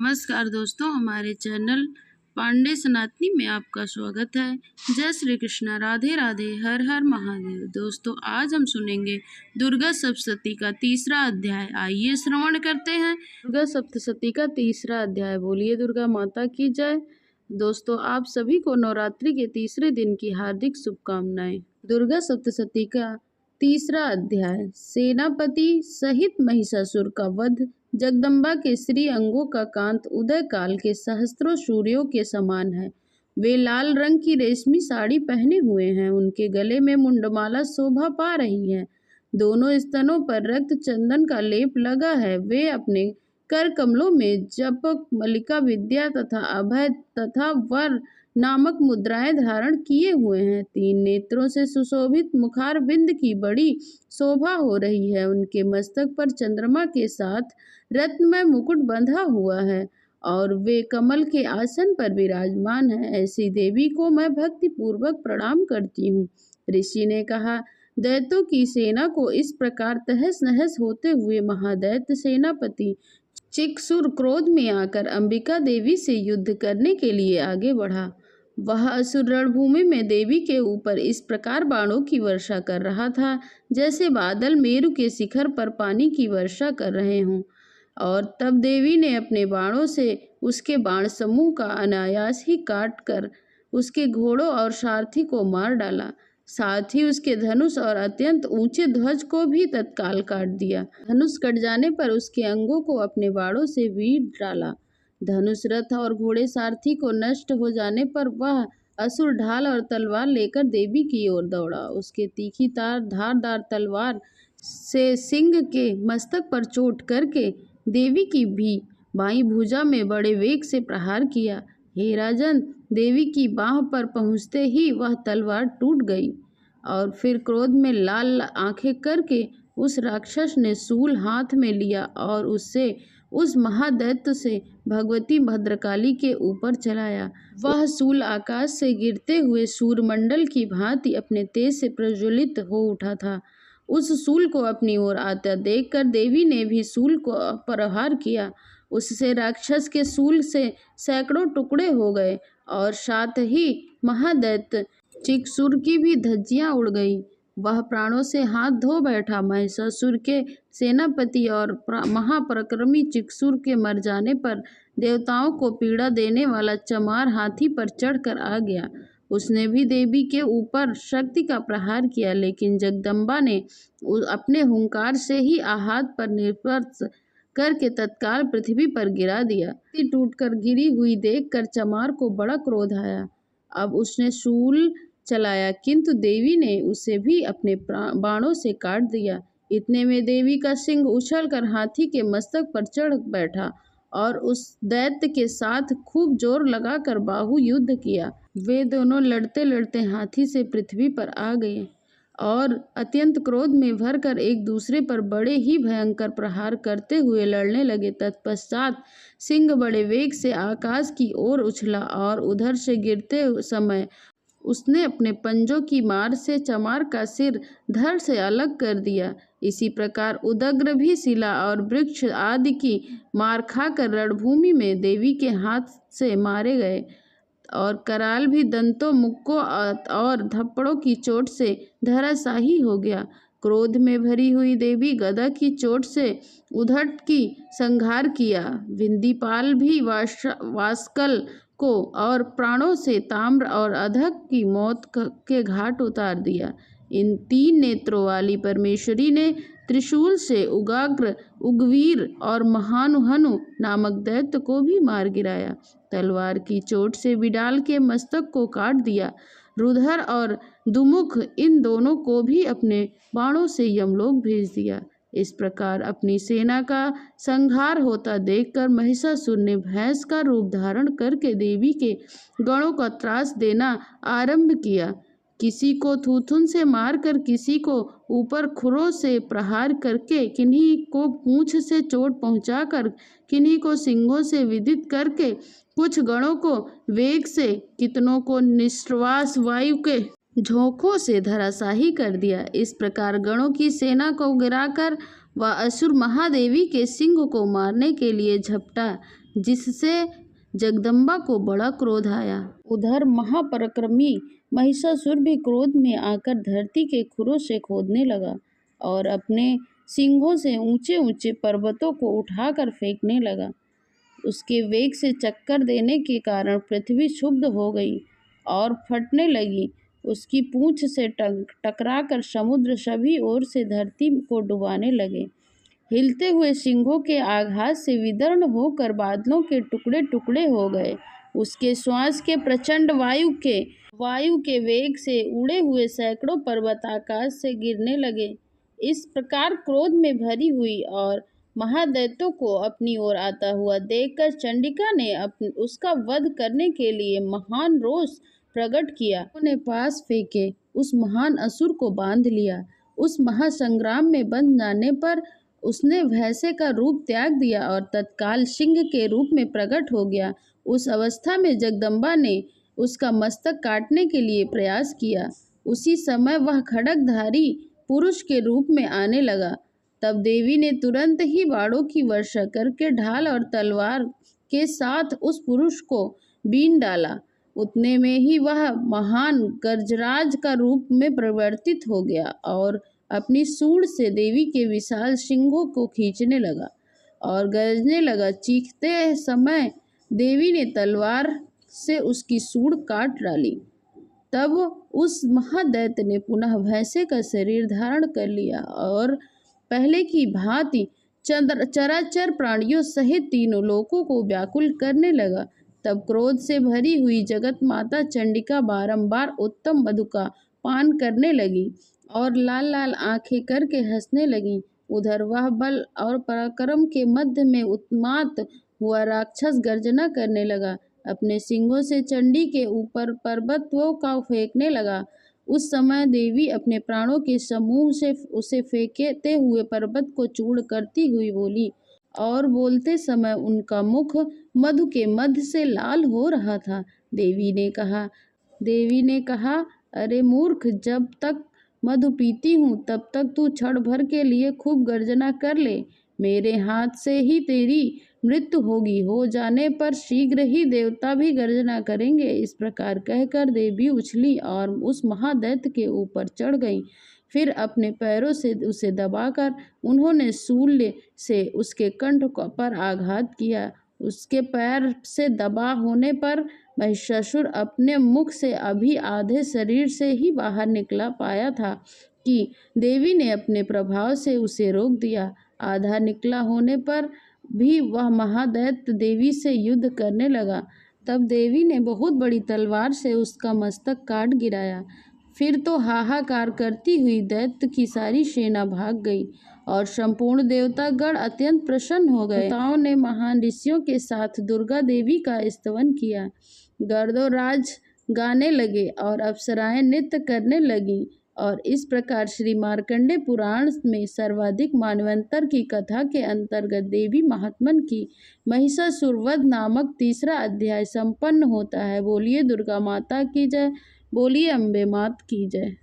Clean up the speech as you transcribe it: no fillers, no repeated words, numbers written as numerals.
नमस्कार दोस्तों, हमारे चैनल पांडे सनातनी में आपका स्वागत है। जय श्री कृष्णा, राधे राधे, हर हर महादेव। दोस्तों, आज हम सुनेंगे दुर्गा सप्तशती का तीसरा अध्याय। आइए श्रवण करते हैं दुर्गा सप्तशती का तीसरा अध्याय। बोलिए दुर्गा माता की जय। दोस्तों, आप सभी को नवरात्रि के तीसरे दिन की हार्दिक शुभकामनाएं। दुर्गा सप्तशती का तीसरा अध्याय। सेनापति सहित महिषासुर का वध। जगदम्बा के श्री अंगों का कांत उदय काल के सहस्त्रों सूर्यों के समान है। वे लाल रंग की रेशमी साड़ी पहने हुए हैं। उनके गले में मुंडमाला शोभा पा रही है। दोनों स्तनों पर रक्त चंदन का लेप लगा है। वे अपने कर कमलों में जप, मल्लिका विद्या तथा अभय तथा वर नामक मुद्राएं धारण किए हुए हैं। 3 नेत्रों से सुशोभित मुखार बिंद की बड़ी शोभा हो रही है। उनके मस्तक पर चंद्रमा के साथ रत्नमय मुकुट बंधा हुआ है और वे कमल के आसन पर विराजमान है। ऐसी देवी को मैं भक्ति पूर्वक प्रणाम करती हूँ। ऋषि ने कहा, दैत्यों की सेना को इस प्रकार तहस नहस होते हुए महादैत्य सेनापति चिक्षुर क्रोध में आकर अंबिका देवी से युद्ध करने के लिए आगे बढ़ा। वह असुर रणभूमि में देवी के ऊपर इस प्रकार बाणों की वर्षा कर रहा था जैसे बादल मेरु के शिखर पर पानी की वर्षा कर रहे हों। और तब देवी ने अपने बाणों से उसके बाण समूह का अनायास ही काट कर उसके घोड़ों और सारथी को मार डाला। साथ ही उसके धनुष और अत्यंत ऊंचे ध्वज को भी तत्काल काट दिया। धनुष कट जाने पर उसके अंगों को अपने बाणों से वीड़ डाला। धनुष, रथ और घोड़े सारथी को नष्ट हो जाने पर वह असुर ढाल और तलवार लेकर देवी की ओर दौड़ा। उसके तीखी धारदार तलवार से सिंह के मस्तक पर चोट करके देवी की भी बाईं भुजा में बड़े वेग से प्रहार किया। हे राजन, देवी की बाह पर पहुँचते ही वह तलवार टूट गई और फिर क्रोध में लाल आंखें करके उस राक्षस ने शूल हाथ में लिया और उससे उस महादैत्य से भगवती भद्रकाली के ऊपर चलाया। वह शूल आकाश से गिरते हुए सूर्यमंडल की भांति अपने तेज से प्रज्वलित हो उठा था। उस शूल को अपनी ओर आता देखकर देवी ने भी शूल को प्रहार किया। उससे राक्षस के शूल से सैकड़ों टुकड़े हो गए और साथ ही महादैत्य चिक्षुर की भी धज्जियां उड़ गई। वह प्राणों से हाथ धो बैठा। महिषासुर के सेनापति और महापराक्रमी चिक्षुर के मर जाने पर देवताओं को पीड़ा देने वाला चमार हाथी पर चढ़कर आ गया। उसने भी देवी के ऊपर शक्ति का प्रहार किया, लेकिन जगदम्बा ने अपने हुंकार से ही आहत पर निवर्ष करके तत्काल पृथ्वी पर गिरा दिया। टूटकर गिरी हुई देखकर चमार को बड़ा क्रोध आया। अब उसने शूल चलाया, किंतु देवी ने उसे भी अपने बाणों से काट दिया। इतने में देवी का सिंह उछलकर हाथी के मस्तक पर चढ़ बैठा और उस दैत्य के साथ खूब जोर लगाकर बाहु युद्ध किया। वे दोनों लड़ते लड़ते हाथी से पृथ्वी पर आ गए और अत्यंत क्रोध में भरकर एक दूसरे पर बड़े ही भयंकर प्रहार करते हुए लड़ने लगे। तत्पश्चात सिंह बड़े वेग से आकाश की ओर उछला और उधर से गिरते समय उसने अपने पंजों की मार से चमार का सिर धड़ से अलग कर दिया। इसी प्रकार उदग्र भी शिला और वृक्ष आदि की मार खाकर रणभूमि में देवी के हाथ से मारे गए और कराल भी दंतों, मुक्कों और थप्पड़ों की चोट से धराशायी हो गया। क्रोध में भरी हुई देवी गदा की चोट से उधट की संहार किया। विंदीपाल भी वास्कल को और प्राणों से ताम्र और अधक की मौत के घाट उतार दिया। इन 3 नेत्रों वाली परमेश्वरी ने त्रिशूल से उग्र, उग्रवीर और महानुहनु नामक दैत्य को भी मार गिराया। तलवार की चोट से बिडाल के मस्तक को काट दिया। रुधर और दुमुख इन दोनों को भी अपने बाणों से यमलोक भेज दिया। इस प्रकार अपनी सेना का संहार होता देखकर महिषासुर ने भैंस का रूप धारण करके देवी के गणों का त्रास देना आरंभ किया। किसी को थूथुन से मारकर, किसी को ऊपर खुरों से प्रहार करके, किन्हीं को पूंछ से चोट पहुंचाकर, किन्हीं को सिंगों से विदित करके, कुछ गणों को वेग से, कितनों को निश्वास वायु के झोंकों से धराशायी कर दिया। इस प्रकार गणों की सेना को गिराकर वह असुर महादेवी के सिंह को मारने के लिए झपटा। जिससे जगदम्बा को बड़ा क्रोध आया। उधर महापराक्रमी महिषासुर भी क्रोध में आकर धरती के खुरों से खोदने लगा और अपने सींगों से ऊंचे ऊंचे पर्वतों को उठाकर फेंकने लगा। उसके वेग से चक्कर देने के कारण पृथ्वी क्षुब्ध हो गई और फटने लगी। उसकी पूंछ से टकराकर समुद्र सभी ओर से धरती को डुबाने लगे। हिलते हुए सिंहों के आघात से विदीर्ण होकर बादलों के टुकड़े टुकड़े हो गए। उसके श्वास के प्रचंड वायु के वेग से उड़े हुए सैकड़ों पर्वत आकाश से गिरने लगे। इस प्रकार क्रोध में भरी हुई और महादैत्यों को अपनी ओर आता हुआ देखकर चंडिका ने उसका वध करने के लिए महान रोष प्रकट किया। उन्होंने पास फेंके उस महान असुर को बांध लिया। उस महासंग्राम में बंध जाने पर उसने भैंसे का रूप त्याग दिया और तत्काल सिंह के रूप में प्रकट हो गया। उस अवस्था में जगदम्बा ने उसका मस्तक काटने के लिए प्रयास किया। उसी समय वह खड्गधारी पुरुष के रूप में आने लगा। तब देवी ने तुरंत ही बाणों की वर्षा करके ढाल और तलवार के साथ उस पुरुष को बीन डाला। उतने में ही वह महान गजराज का रूप में परिवर्तित हो गया और अपनी सूंड से देवी के विशाल सिंगों को खींचने लगा और गरजने लगा। चीखते समय देवी ने तलवार से उसकी सूंड काट डाली। तब उस महादैत्य ने पुनः भैंसे का शरीर धारण कर लिया और पहले की भांति चराचर प्राणियों सहित तीनों लोकों को व्याकुल करने लगा। तब क्रोध से भरी हुई जगत माता चंडिका बारंबार उत्तम मधु का पान करने लगी और लाल लाल आंखें करके हंसने लगी। उधर वह बल और पराक्रम के मध्य में उन्माद हुआ राक्षस गर्जना करने लगा। अपने सिंगों से चंडी के ऊपर पर्वतों का फेंकने लगा। उस समय देवी अपने प्राणों के समूह से उसे फेंकते हुए पर्वत को चूर्ण करती हुई बोली और बोलते समय उनका मुख मधु के मध्य से लाल हो रहा था। देवी ने कहा, अरे मूर्ख, जब तक मधु पीती हूँ तब तक तू क्षण भर के लिए खूब गर्जना कर ले। मेरे हाथ से ही तेरी मृत्यु होगी। हो जाने पर शीघ्र ही देवता भी गर्जना करेंगे। इस प्रकार कहकर देवी उछली और उस महादैत्य के ऊपर चढ़ गई। फिर अपने पैरों से उसे दबाकर उन्होंने शूल से उसके कंठ पर आघात किया। उसके पैर से दबा होने पर महिषासुर अपने मुख से अभी आधे शरीर से ही बाहर निकला पाया था कि देवी ने अपने प्रभाव से उसे रोक दिया। आधा निकला होने पर भी वह महादैत्य देवी से युद्ध करने लगा। तब देवी ने बहुत बड़ी तलवार से उसका मस्तक काट गिराया। फिर तो हाहाकार करती हुई दैत्य की सारी सेना भाग गई और संपूर्ण देवतागण अत्यंत प्रसन्न हो गए। देवताओं ने महान ऋषियों के साथ दुर्गा देवी का स्तवन किया। गंधर्वराज गाने लगे और अप्सराएं नृत्य करने लगीं और इस प्रकार श्री मार्कंडेय पुराण में सर्वाधिक मानवंतर की कथा के अंतर्गत देवी महात्मन की महिषासुर वध नामक तीसरा अध्याय संपन्न होता है। बोलिए दुर्गा माता की जय। बोलिए अम्बे मात की जय।